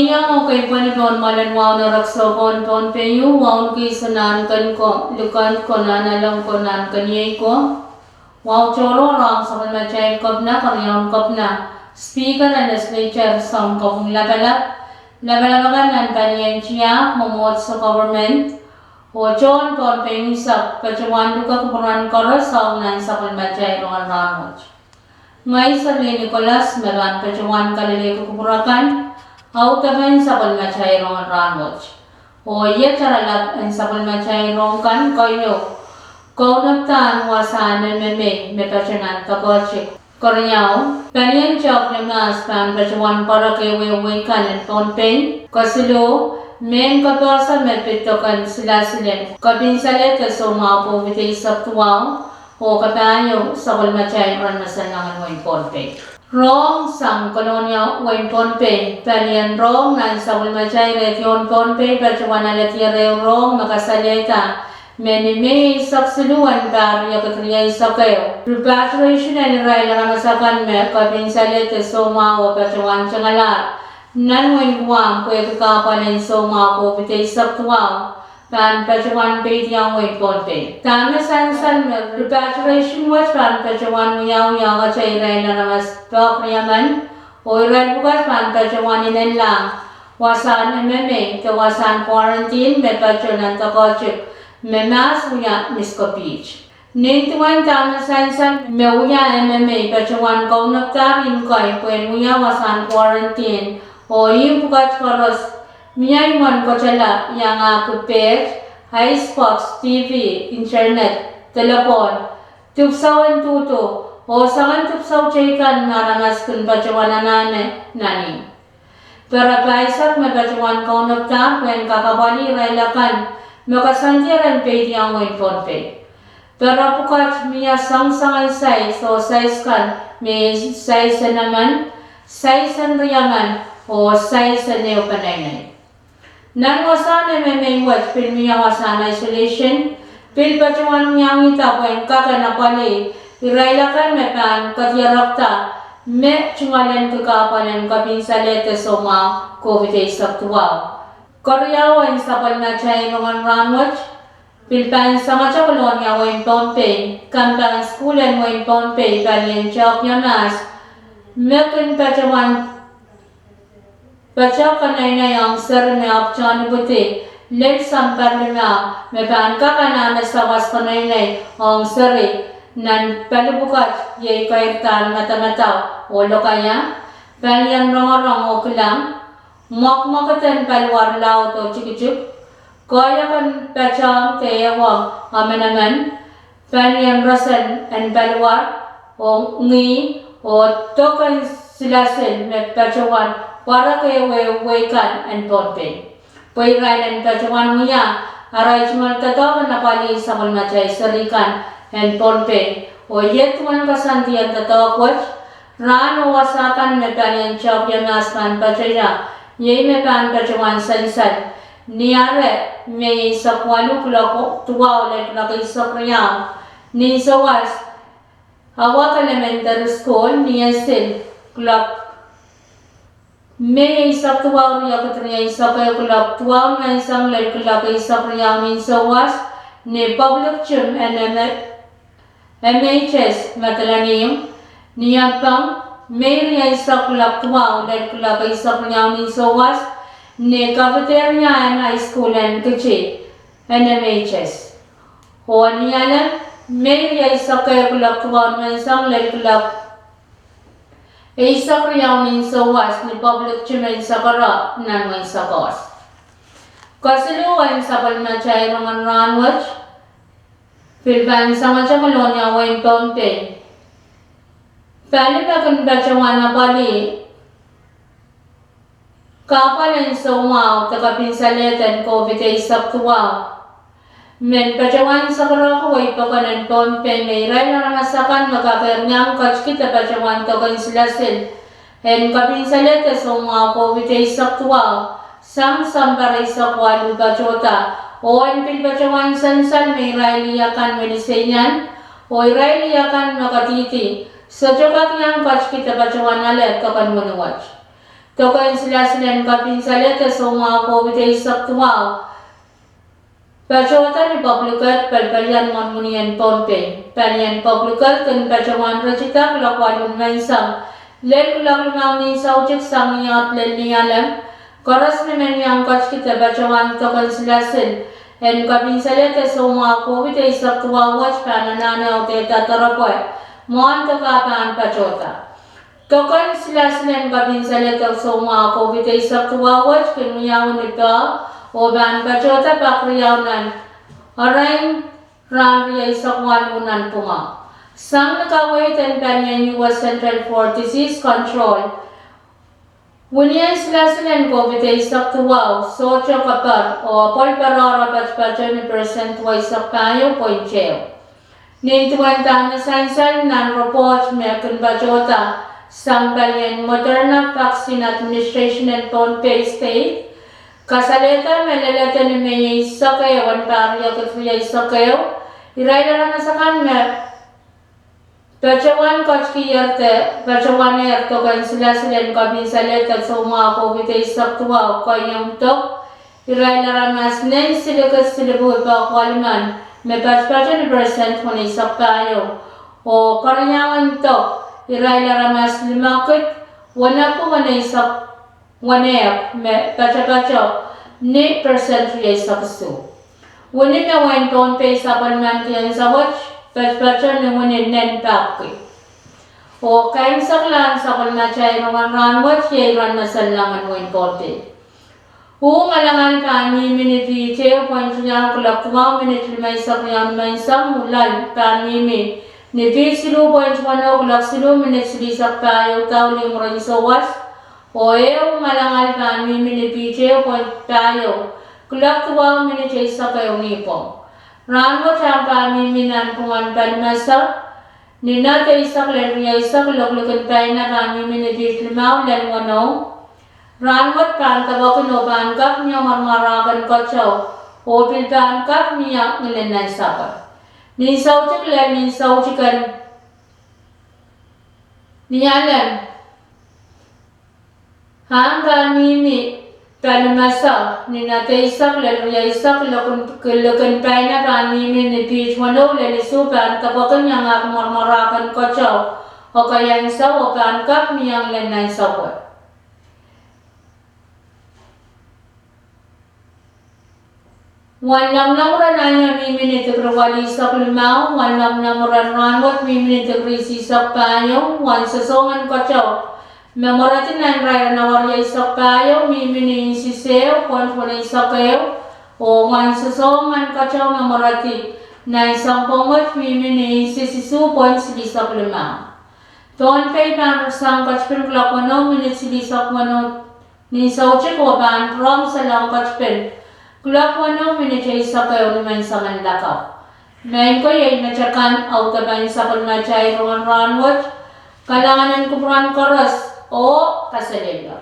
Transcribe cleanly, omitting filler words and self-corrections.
niya kay Panginoon malanwaw na rakso kon peyo waw kisanan kan ko lukan ko nanalang ko nan kanyay ko waw choro rang sa machay kop na karyam kop na speaker and legislature som kong labalagan nan kanyay siya mamot sa government o chon kon peyo sa pachawan duka kupuran koros sa nan sa machay rongan ramot ngay sa Nicolas meron pachawan kalile kupurakan Autaman sa palmachay rong rangot. O iya charalap ang sa palmachay rong kan koyo. Kau nagtaan wasanan me pasyonan kakochik. Kornyaw, kaniyan chok na mas pan pasyawan para kewe kan ang tonpen. Kasilo, men kapasa pitokan sila silen. Kapinsalet kaso mapo vite isap tuwaw. O kapayo sa palmachay rong masanangan mo yung tonpen. Rong sang kolonya wen ponpe talian rong nan sa ulmachay region ponpe pachawana letire rong makasaleta menime saksiluan barya katriya isakayo repatriation and raila ramasakan me kapinsalete soma o pachawan changalar nan wen guam pwe kakapanin soma ko pite isaktuaw pan pachawan pediang wen ponpe tama san repatriation was pan pachawan muyaw ka chay raila ramas tok niyaman oiran bukas pan pachawan inen lang wasan meme ke wasan quarantine me pachawan takochik me mas uya miskopich nintuan tama san me uya meme pachawan kau naktarin koy pwen uya wasan quarantine o yung bukas paros Miyay mon ko chala yang pet, Icebox, TV, internet, telepon, tupsawan tuto, o sangan tupsaw chaykan narangas kun pachawan nani. Pero paisak may pachawan kau nagta kwen kakabali railakan, makasantiran pedi ang wen ponpe. Pero pukat miya sang-sangan size o size kan, may size naman, size riyaman, o size neopanay. Nan wasana may watch pil miya wasana isolation pil pachawan miya ngita kwen kakanapali irailakan me pan katyarakta me chungalen kakapanan kapinsalete soma COVID-19 saktuwa. Koryawan sa palmachay nungan ranwach pil pan sa machakolon wen pompe kampan schoolan wen pompe kalien chok yamas me kun pachawan Pachaw kanay na yung sir me option buti. Let sampar me pan kakana sa was kanay na yung sir nan palubukat yay kairtan mata olo kaya palian rong okulang mokmokatan palwar lao to chikchuk kaya kan pachaw teyawang amenaman palian rasan and palwar o ngi o tokan silasin me pachawan para kay kan and ponpe. Pwede rin pachawan mo ya, aray chumal tato na pali sa malmachay sarikan and ponpe. O yet man kasantiyan tato kwach, rano wasakan me panian chok yung asman pachaya, yay me pan pachawan sansan. Niyare may sa kwalo kulako tuwa ulit laki sa priyaw. Ni sa was, Hawak Elementary School, niya sin, kulak May isak tuwaw niya katriya isak kayo kulak tuwaw na isang lal kulak isak niya min sa was ni public chum and MHS matalaniyong niya pang may niya isak kulak tuwaw lal kulak isak niya min sa was ni cafeteria and high school and kichi and MHS. O niya lang may niya isak kayo kulak tuwaw na isang lal kulak Isa kriyaw min sa was ni public chumen sa kara nanway sa kos. Kasiluwain sa palmachay mga ranwach, Pilpan sa mga kolonya wain ponte. Pali pa kan bachawan na pali, kapalan sa umaw, takapinsaleten COVID-19 saktuwaw. Men pachawan sa karakaway pa kanan pompe may ray na namasakan makakerniyang kachkita pachawan tokan silasin. En kapinsalete sa mga COVID-19 saktuwa, samparay sa kwalu bachota. O en pil pachawan sansan may ray liyakan menisenyan, o ray liyakan makatiti. Sa chokat niyang kachkita pachawan alet kapan manuwach. Tokan sila silen kapinsalet so mga COVID ay saktuaw. Pachawatan ni publikat palpalian monmunian pompe. Palian publikat kan pachawan rachita kulakwalun maisang. Len kulaklumaw ni saujik sang niyat len niyalam. Koras ni men yang kach kita pachawan tokan sila sil. En kapinsalet so mga COVID ay saktuaw wach pananana o teta tarapoy. Moan tokapan pachota. Tokan sila silen kapinsalet so mga COVID ay saktuaw wach kinuyawan nito. O ban pachota pakriyaw Araing ranriay sakwalunan punga. Sang nakawait and panyan US Central for Disease Control. Wuniyan sila COVID ay saktuwaw, socio kapar o polparara patpacho ni percent way saktayo poincheo. Nintuwanta na sainsan nan reports mekun pachota sang balyan Moderna Vaccine Administration and Pohnpei State. Kasaleta melalata ni may sakayo wan pariya katriya sakayo iraila na sa kanmer pachawan kachki yarte pachawan yarto kan sila kami saleta sa mga COVID ay saktuwa kanyang tok iraila mas nen sila buhay pa kwaliman may pachapacha ni percent kung isaktayo o karanyangan tok iraila mas limakit wana po isak Wanek me pacha ni percent riay saksu. Wani me wen Pohnpei sapan man kiyan sa watch pacha ni wani nen pakki. O kain saklan sakal na chay ran watch yay ran masalangan wen Pohnpei. Ngalangan ka ni miniti cheo point niya kulakwa minit limay sakyan may samulan ka ni silu point wano kulak silu minit silisak tayo tawling rin sa watch. O malangal ka ni minipiche o tayo. Kulak tuwa miniche sa kayo nipong. Rango siyang ka ni minan pungan panmasa. Ninata isak lalriya isak luklukan tayo na ka ni minipich limaw lalwano. Rangot pantawakin o pankap niya marmarakan kotsaw. O pilpankap niya ngilinay saka. Ninsaw chiklan ninsaw chikan. Niyalan. Hanggang mimi panamasa ni natay isak lalriya isak lukan tayo na ka mimi ni pitch wano lalisupan tapakan niya nga marmarakan kotsaw o kaya isaw o pankap niyang lanay sawat. Wanam namuran ay mimi ni tigrawali isak limaw, wanam namuran rangot mimi ni tigrisi isak payo, wan sasongan kotsaw. Memoratin na raya na warya isak tayo, mimini sisew, kung isak kayo, o man sasongan kacau memorati na isang pongot mimini sisisu point silisak lima. Pohnpei panrasang kachpin klakono minit silisak wano ni sauchik o pan rom salang kachpin. Klakono minit isak kayo naman sa manlakaw. Ngayon ko yay nachakan au taban sa kulmachay ruan ranwat, kalanganan kupran koros, o kasalila.